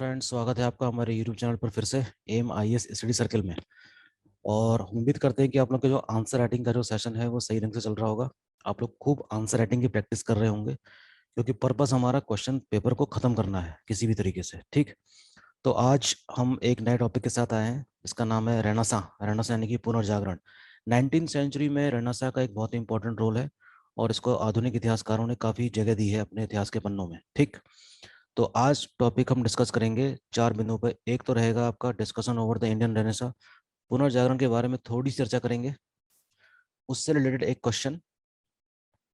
Friends, स्वागत है आपका हमारे यूट्यूब चैनल पर फिर से M I S study circle में। और उम्मीद करते हैं कि आप लोग का जो आंसर राइटिंग का जो सेशन है वो सही ढंग से चल रहा होगा। आप लोग खूब आंसर राइटिंग की प्रैक्टिस कर रहे होंगे, क्योंकि पर्पस हमारा क्वेश्चन पेपर को ख़त्म करना है किसी भी तरीके से। ठीक, तो आज हम एक नए टॉपिक के साथ आए हैं। इसका नाम है रेनेसां। रेनेसां यानी कि पुनर्जागरण। 19वीं सेंचुरी में रेनेसां का एक बहुत इंपॉर्टेंट रोल है, और इसको आधुनिक इतिहासकारों ने काफ़ी जगह दी है अपने इतिहास के पन्नों में। ठीक, तो आज टॉपिक हम डिस्कस करेंगे चार बिंदुओं पर। एक तो रहेगा आपका discussion over the Indian renaissance, पुनर्जागरण के बारे में थोड़ी सी चर्चा करेंगे। उससे रिलेटेड एक क्वेश्चन,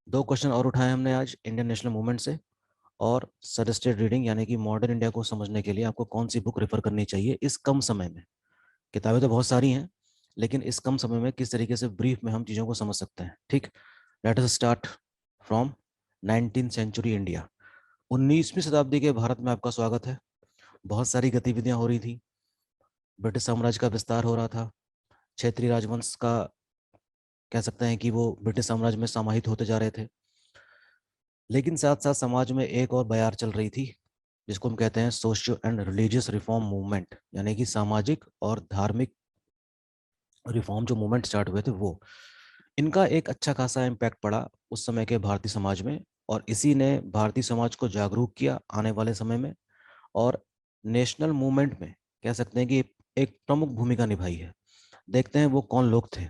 दो क्वेश्चन और उठाए हमने आज इंडियन नेशनल मूवमेंट से। और सजेस्टेड रीडिंग, यानी कि मॉडर्न इंडिया को समझने के लिए आपको कौन सी बुक रेफर करनी चाहिए इस कम समय में। किताबें तो बहुत सारी हैं, लेकिन इस कम समय में किस तरीके से ब्रीफ में हम चीज़ों को समझ सकते हैं। ठीक, लेट अस स्टार्ट फ्रॉम 19वीं सेंचुरी इंडिया। 19वीं शताब्दी के भारत में आपका स्वागत है। बहुत सारी गतिविधियां हो रही थी। ब्रिटिश साम्राज्य का विस्तार हो रहा था। क्षेत्रीय राजवंश का कह सकते हैं कि वो ब्रिटिश साम्राज्य में समाहित होते जा रहे थे। लेकिन साथ साथ समाज में एक और बयार चल रही थी, जिसको हम कहते हैं socio and religious reform movement, यानी कि सामाजिक और धार्मिक रिफॉर्म जो मूवमेंट स्टार्ट हुए थे वो। इनका एक अच्छा खासा इम्पैक्ट पड़ा उस समय के भारतीय समाज में, और इसी ने भारतीय समाज को जागरूक किया आने वाले समय में। और नेशनल मूवमेंट में कह सकते हैं कि एक प्रमुख भूमिका निभाई है। देखते हैं वो कौन लोग थे।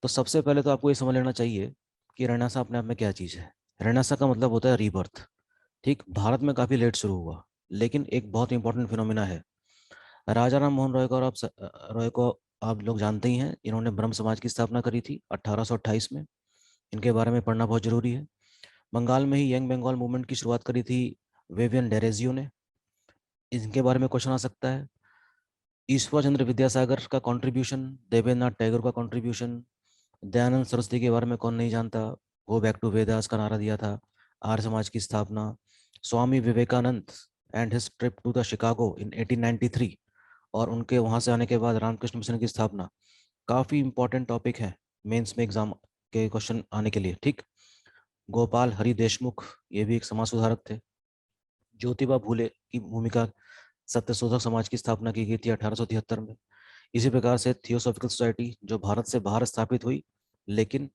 तो सबसे पहले तो आपको ये समझ लेना चाहिए कि रेनेसां अपने आप में क्या चीज़ है। रेनेसां का मतलब होता है रीबर्थ। ठीक, भारत में काफ़ी लेट शुरू हुआ, लेकिन एक बहुत इंपॉर्टेंट फिनोमिना है। राजा राम मोहन रॉय को, और रॉय को आप लोग जानते ही हैं। इन्होंने ब्रह्म समाज की स्थापना करी थी 1828 में। इनके बारे में पढ़ना बहुत जरूरी है। बंगाल में ही यंग बंगाल मूवमेंट की शुरुआत करी थी विवियन डेरेजियो ने। इनके बारे में क्वेश्चन आ सकता है। ईश्वर चंद्र विद्यासागर का कंट्रीब्यूशन, देवेंद्रनाथ टैगोर का कंट्रीब्यूशन, दयानंद सरस्वती के बारे में कौन नहीं जानता। गो बैक टू वेदास का नारा दिया था। आर्य समाज की स्थापना, Swami Vivekananda and his trip to the Chicago in 1893, और उनके वहां से आने के बाद रामकृष्ण मिशन की स्थापना। काफी इंपॉर्टेंट टॉपिक है मेंस में एग्जाम के क्वेश्चन आने के लिए। ठीक, गोपाल हरि देशमुख, ये भी एक समाज सुधारक थे। ज्योतिबा फूले की भूमिका, सत्यशोधक समाज की स्थापना की गई थी 1873 में। इसी प्रकार से थियोसॉफिकल सोसाइटी जो भारत से बाहर स्थापित हुई, लेकिन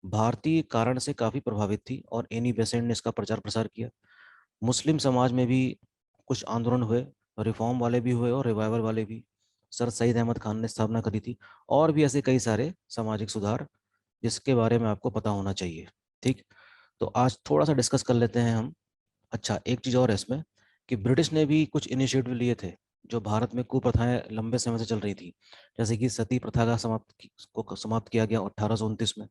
भारतीय कारण से काफ़ी प्रभावित थी, और एनी बेसेंट ने इसका प्रचार प्रसार किया। मुस्लिम समाज में भी कुछ आंदोलन हुए, रिफॉर्म वाले भी हुए और रिवाइवल वाले भी। सर सईद अहमद खान ने स्थापना करी थी। और भी ऐसे कई सारे सामाजिक सुधार जिसके बारे में आपको पता होना चाहिए। ठीक, तो आज थोड़ा सा डिस्कस कर लेते हैं हम। अच्छा, एक चीज़ और है इसमें कि ब्रिटिश ने भी कुछ इनिशिएटिव लिए थे जो भारत में कुप्रथाएं लंबे समय से चल रही थी। जैसे कि सती प्रथा का समाप्त किया गया 1829 में।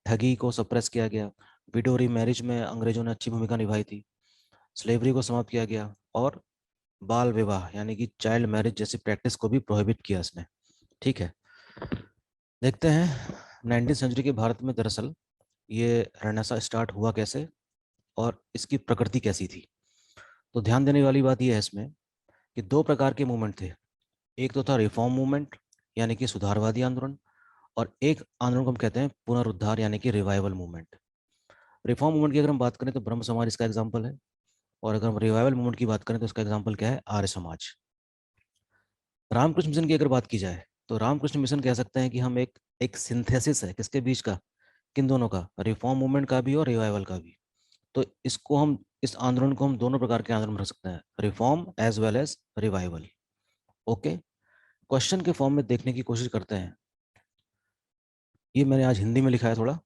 ठगी को सप्रेस किया गया। विडो मैरिज में अंग्रेजों ने अच्छी भूमिका निभाई थी। स्लेवरी को समाप्त किया गया, और बाल विवाह यानी कि चाइल्ड मैरिज जैसी प्रैक्टिस को भी प्रोहिबिट किया इसने। ठीक है, देखते हैं 19वीं सेंचुरी के भारत में दरअसल ये रेनेसां स्टार्ट हुआ कैसे, और इसकी प्रकृति कैसी थी। तो ध्यान देने वाली बात यह है इसमें कि दो प्रकार के मूवमेंट थे। एक तो था रिफॉर्म मूवमेंट, यानी कि सुधारवादी आंदोलन, और एक आंदोलन को हम कहते हैं पुनरुद्धार यानी कि रिवाइवल मूवमेंट। रिफॉर्म मूवमेंट की अगर हम बात करें तो ब्रह्म समाज इसका एग्जाम्पल है, और अगर हम रिवाइवल मूवमेंट की बात करें तो उसका एग्जाम्पल क्या है, आर्य समाज। रामकृष्ण मिशन की अगर बात की जाए तो रामकृष्ण मिशन कह सकते हैं कि हम एक एक सिंथेसिस है किसके बीच का, किन दोनों का, रिफॉर्म मूवमेंट का भी और रिवाइवल का भी। तो इसको हम, इस आंदोलन को हम दोनों प्रकार के आंदोलन रख सकते हैं, reform as well as revival. Okay, question के फॉर्म में देखने की कोशिश करते हैं। ये मैंने आज हिंदी में लिखा है थोड़ा,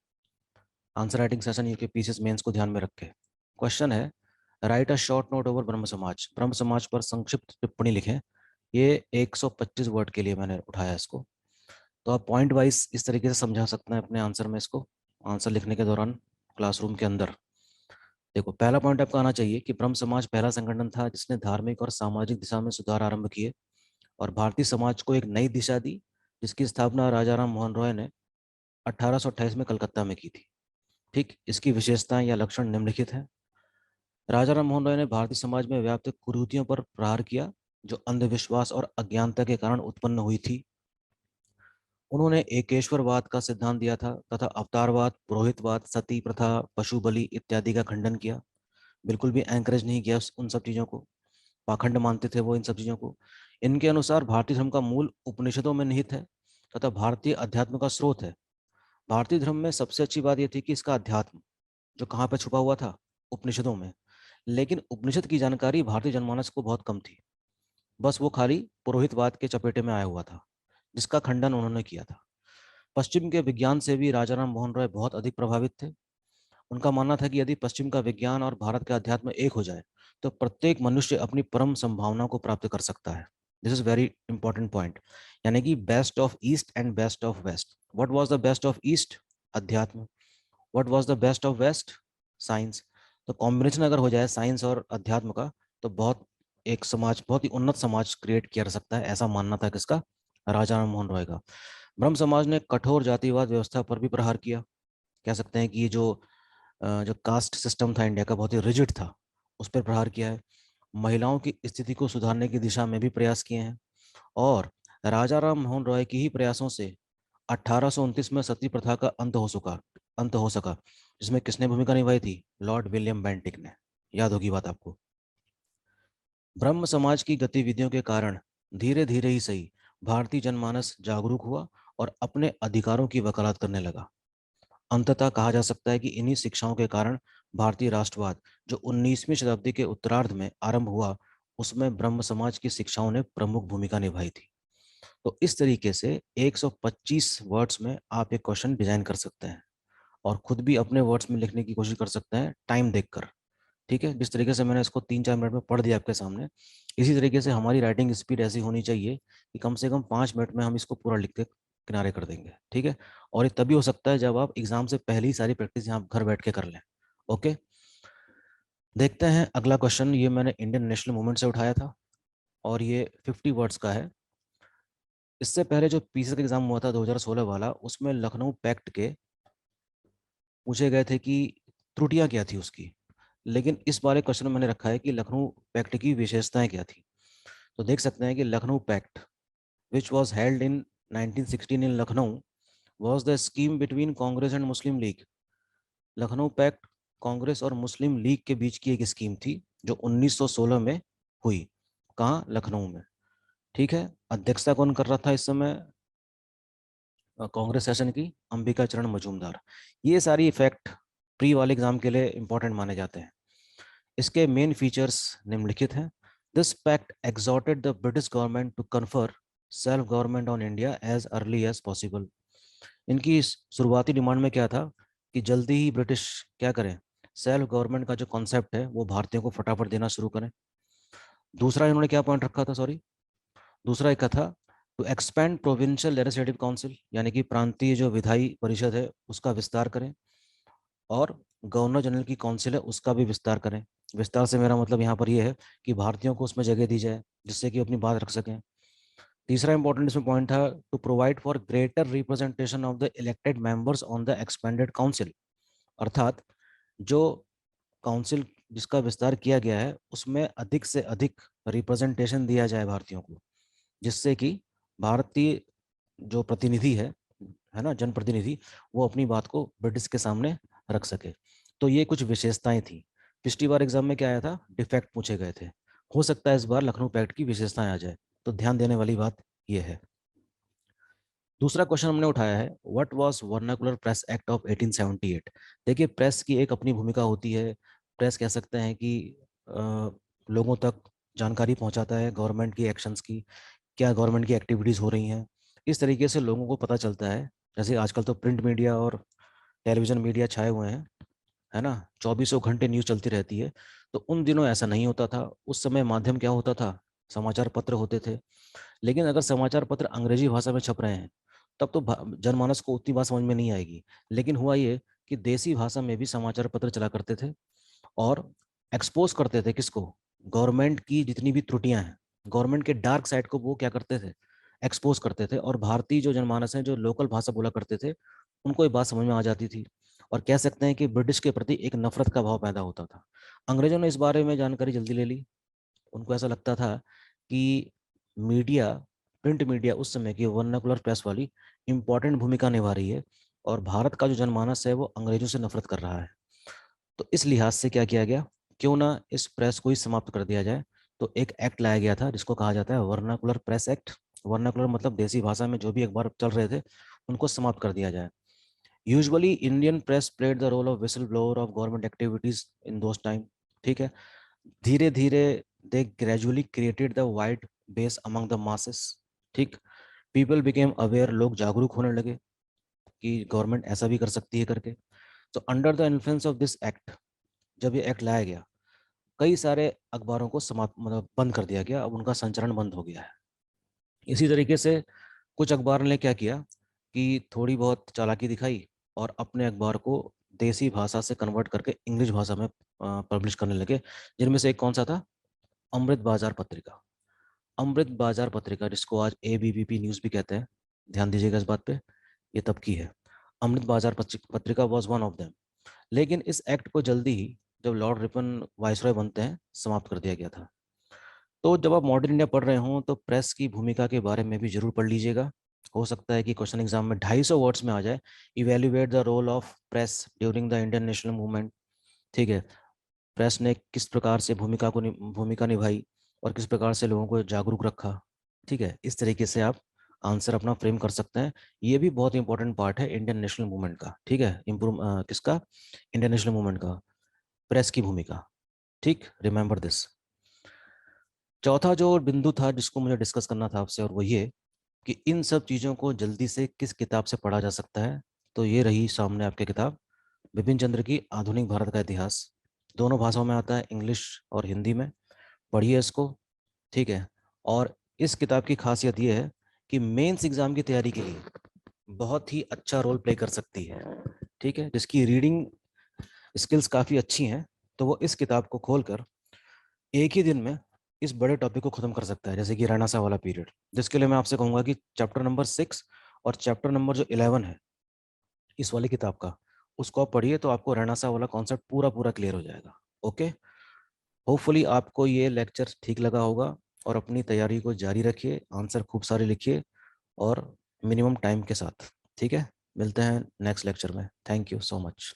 आंसर राइटिंग सेशन ये के पीसीएस मेंस को ध्यान में रख के। क्वेश्चन है, right a short note over ब्रह्म समाज। ब्रह्म समाज पर संक्षिप्त टिप्पणी लिखें। ये 125 वर्ड के लिए मैंने उठाया इसको। तो आप पॉइंट वाइज इस तरीके से समझा सकते हैं अपने आंसर में इसको, आंसर लिखने के दौरान क्लासरूम के अंदर। देखो, पहला पॉइंट आपका आना चाहिए कि ब्रह्म समाज पहला संगठन था जिसने धार्मिक और सामाजिक दिशा में सुधार आरंभ किए और भारतीय समाज को एक नई दिशा दी, जिसकी स्थापना राजा राम मोहन रॉय ने 1828 में कलकत्ता में की थी। ठीक, इसकी विशेषताएं या लक्षण निम्नलिखित हैं। राजा राम मोहन रॉय ने भारतीय समाज में व्याप्त कुरीतियों पर प्रहार किया जो अंधविश्वास और अज्ञानता के कारण उत्पन्न हुई थी। उन्होंने एकेश्वरवाद का सिद्धांत दिया था तथा अवतारवाद, पुरोहितवाद, सती प्रथा, पशु बलि इत्यादि का खंडन किया। बिल्कुल भी एंकरेज नहीं किया उन सब चीज़ों को। पाखंड मानते थे वो इन सब चीजों को। इनके अनुसार भारतीय धर्म का मूल उपनिषदों में निहित है तथा भारतीय अध्यात्म का स्रोत है। भारतीय धर्म में सबसे अच्छी बात यह थी कि इसका अध्यात्म जो कहाँ पे छुपा हुआ था, उपनिषदों में। लेकिन उपनिषद की जानकारी भारतीय जनमानस को बहुत कम थी। बस वो खाली पुरोहितवाद के चपेटे में आया हुआ था, जिसका खंडन उन्होंने किया था। पश्चिम के विज्ञान से भी राजा राम मोहन राय बहुत अधिक प्रभावित थे। उनका मानना था कि यदि पश्चिम का विज्ञान और भारत का अध्यात्म एक हो जाए तो प्रत्येक मनुष्य अपनी परम संभावना को प्राप्त कर सकता है। This is very important point. यानी कि best of east and best of west. What was the best of east? अध्यात्म। What was the best of west? Science. तो कॉम्बिनेशन अगर हो जाए साइंस और अध्यात्म का, तो बहुत एक समाज, बहुत ही उन्नत समाज क्रिएट किया जा सकता है, ऐसा मानना था किसका? राजा राम मोहन रॉय का। ब्रह्म समाज ने कठोर जातिवाद व्यवस्था पर भी प्रहार किया। कह सकते हैं कि ये जो कास्ट सिस्टम था इंडिया का, बहुत ही रिजिड था, उस पर प्रहार किया है। महिलाओं की स्थिति को सुधारने की दिशा में भी प्रयास किए हैं। और राजा राम मोहन रॉय की ही प्रयासों से 1829 में सती प्रथा का अंत हो सका, जिसमें किसने भूमिका निभाई थी? लॉर्ड विलियम बेंटिक ने। याद होगी बात आपको। ब्रह्म समाज की गतिविधियों के कारण धीरे धीरे ही सही, भारतीय जनमानस जागरूक हुआ और अपने अधिकारों की वकालत करने लगा। अंततः कहा जा सकता है कि इन्हीं शिक्षाओं के कारण भारतीय राष्ट्रवाद जो 19वीं शताब्दी के उत्तरार्ध में आरंभ हुआ, उसमें ब्रह्म समाज की शिक्षाओं ने प्रमुख भूमिका निभाई थी। तो इस तरीके से 125 वर्ड्स में आप एक क्वेश्चन डिजाइन कर सकते हैं और खुद भी अपने वर्ड्स में लिखने की कोशिश कर सकते हैं टाइम देखकर। ठीक है, जिस तरीके से मैंने इसको 3-4 मिनट में पढ़ दिया आपके सामने, इसी तरीके से हमारी राइटिंग स्पीड ऐसी होनी चाहिए कि कम से कम 5 मिनट में हम इसको पूरा लिख के किनारे कर देंगे। ठीक है, और ये तभी हो सकता है जब आप एग्जाम से पहले ही सारी प्रैक्टिस यहाँ घर बैठ के कर लें। ओके, देखते हैं अगला क्वेश्चन। ये मैंने इंडियन नेशनल मूवमेंट से उठाया था और ये 50 वर्ड्स का है। इससे पहले जो पीसी का एग्जाम हुआ था 2016 वाला, उसमें लखनऊ पैक्ट के पूछे गए थे कि त्रुटियां क्या थी उसकी। लेकिन इस बार एक क्वेश्चन मैंने रखा है कि लखनऊ पैक्ट की विशेषताएं क्या थी। तो देख सकते हैं कि Lucknow pact which was held in 1916 in Lucknow was the scheme between Congress and Muslim League. Lucknow pact Congress और मुस्लिम लीग के बीच की एक स्कीम थी जो 1916 में हुई। कहाँ? लखनऊ में। ठीक है, अध्यक्षता कौन कर रहा था इस समय? कांग्रेस सेशन की अंबिका चरण मजूमदार। ये सारी इफेक्ट प्री वाले एग्जाम के लिए इंपॉर्टेंट माने जाते हैं। इसके मेन फीचर्स निम्नलिखित हैं। This pact exhorted the British government to confer self government on India as early as possible. इनकी शुरुआती डिमांड में क्या था कि जल्दी ही ब्रिटिश क्या करें, सेल्फ गवर्नमेंट का जो कॉन्सेप्ट है वो भारतीयों को फटाफट देना शुरू करें। दूसरा इन्होंने क्या पॉइंट रखा था, सॉरी, दूसरा एक था to expand provincial legislative council, यानी कि प्रांतीय जो विधायी परिषद है उसका विस्तार करें, और गवर्नर जनरल की काउंसिल है उसका भी विस्तार करें। विस्तार से मेरा मतलब यहाँ पर यह है कि भारतीयों को उसमें जगह दी जाए जिससे कि अपनी बात रख सकें। तीसरा इंपॉर्टेंट इसमें पॉइंट था to provide for greater representation of the elected members on the expanded council. अर्थात जो काउंसिल जिसका विस्तार किया गया है उसमें अधिक से अधिक रिप्रेजेंटेशन दिया जाए भारतीयों को, जिससे कि भारतीय जो प्रतिनिधि है ना, जनप्रतिनिधि, वो अपनी बात को ब्रिटिश के सामने रख सके। तो ये कुछ विशेषताएं थी। पिछली बार एग्जाम में क्या आया था? डिफेक्ट पूछे गए थे। हो सकता है इस बार लखनऊ पैक्ट की विशेषताएं आ जाए, तो ध्यान देने वाली बात यह है। दूसरा क्वेश्चन हमने उठाया है, what was vernacular press act of 1878। देखिए, प्रेस की एक अपनी भूमिका होती है। प्रेस कह सकते हैं कि लोगों तक जानकारी पहुंचाता है गवर्नमेंट की एक्शंस की, क्या गवर्नमेंट की एक्टिविटीज़ हो रही हैं। इस तरीके से लोगों को पता चलता है। जैसे आजकल तो प्रिंट मीडिया और टेलीविज़न मीडिया छाए हुए हैं, है ना, 24 घंटे न्यूज़ चलती रहती है। तो उन दिनों ऐसा नहीं होता था। उस समय माध्यम क्या होता था? समाचार पत्र होते थे। लेकिन अगर समाचार पत्र अंग्रेजी भाषा में छप रहे हैं तब तो जनमानस को उतनी बात समझ में नहीं आएगी। लेकिन हुआ ये कि देसी भाषा में भी समाचार पत्र चला करते थे और एक्सपोज करते थे किसको? गवर्नमेंट की जितनी भी त्रुटियां हैं, गवर्नमेंट के डार्क साइड को वो क्या करते थे? एक्सपोज करते थे। और भारतीय जो जनमानस हैं जो लोकल भाषा बोला करते थे, उनको ये बात समझ में आ जाती थी। और कह सकते हैं कि ब्रिटिश के प्रति एक नफरत का भाव पैदा होता था। अंग्रेजों ने इस बारे में जानकारी जल्दी ले ली। उनको ऐसा लगता था कि मीडिया, प्रिंट मीडिया उस समय की वर्नाकुलर प्रेस वाली इंपॉर्टेंट भूमिका निभा रही है और भारत का जो जनमानस है वो अंग्रेजों से नफरत कर रहा है। तो इस लिहाज से क्या किया गया, क्यों ना इस प्रेस को ही समाप्त कर दिया जाए। तो एक एक्ट लाया गया था जिसको कहा जाता है वर्नाकुलर प्रेस एक्ट। वर्नाकुलर मतलब देसी भाषा में जो भी अखबार चल रहे थे उनको समाप्त कर दिया जाए। Usually Indian press played the role of whistle blower of government activities in those time. ठीक है। धीरे धीरे they gradually created the wide base among the masses. ठीक। पीपल बिकेम अवेयर, लोग जागरूक होने लगे कि गवर्नमेंट ऐसा भी कर सकती है करके। तो under the influence of this act, जब ये एक्ट लाया गया, कई सारे अखबारों को समाप्त मतलब बंद कर दिया गया, अब उनका संचरण बंद हो गया है। इसी तरीके से कुछ अखबार ने क्या किया कि थोड़ी बहुत चालाकी दिखाई और अपने अखबार को देसी भाषा से कन्वर्ट करके इंग्लिश भाषा में पब्लिश करने लगे। जिनमें से एक कौन सा था? अमृत बाजार पत्रिका। अमृत बाजार पत्रिका, जिसको आज एबीवीपी न्यूज़ भी कहते हैं, ध्यान दीजिएगा इस बात पे, ये तब की है। अमृत बाजार पत्रिका वॉज वन ऑफ देम। लेकिन इस एक्ट को जल्दी ही, जब लॉर्ड रिपन वाइसरॉय बनते हैं, समाप्त कर दिया गया था। तो जब आप मॉडर्न इंडिया पढ़ रहे हो तो प्रेस की भूमिका के बारे में भी जरूर पढ़ लीजिएगा। हो सकता है कि क्वेश्चन एग्जाम में 250 वर्ड्स में आ जाए, evaluate the role of press during the Indian national movement. ठीक है। प्रेस ने किस प्रकार से भूमिका निभाई और किस प्रकार से लोगों को जागरूक रखा। ठीक है, इस तरीके से आप आंसर अपना फ्रेम कर सकते हैं। ये भी बहुत इंपॉर्टेंट पार्ट है इंडियन नेशनल मूवमेंट का। ठीक है, इम्प्रूव किसका? इंडियन नेशनल मूवमेंट का, प्रेस की भूमिका। ठीक, रिमेंबर दिस। चौथा जो बिंदु था जिसको मुझे डिस्कस करना था आपसे, और वो ये कि इन सब चीज़ों को जल्दी से किस किताब से पढ़ा जा सकता है। तो ये रही सामने आपके किताब, बिपिन चंद्र की आधुनिक भारत का इतिहास। दोनों भाषाओं में आता है, इंग्लिश और हिंदी में। पढ़िए इसको। ठीक है। और इस किताब की खासियत ये है कि मेंस एग्जाम की तैयारी के लिए बहुत ही अच्छा रोल प्ले कर सकती है। ठीक है, जिसकी रीडिंग स्किल्स काफ़ी अच्छी हैं, तो वो इस किताब को खोलकर एक ही दिन में इस बड़े टॉपिक को खत्म कर सकता है, जैसे कि राणा साहब वाला पीरियड। जिसके लिए मैं आपसे कहूंगा कि चैप्टर नंबर 6 और चैप्टर नंबर जो 11 है इस वाली किताब का, उसको आप पढ़िए तो आपको राणा साहब वाला कॉन्सेप्ट पूरा पूरा क्लियर हो जाएगा। ओके। होपफुली आपको ये लेक्चर ठीक लगा होगा, और अपनी तैयारी को जारी रखिए, आंसर खूब सारे लिखिए और मिनिमम टाइम के साथ। ठीक है, मिलते हैं नेक्स्ट लेक्चर में। Thank you so much.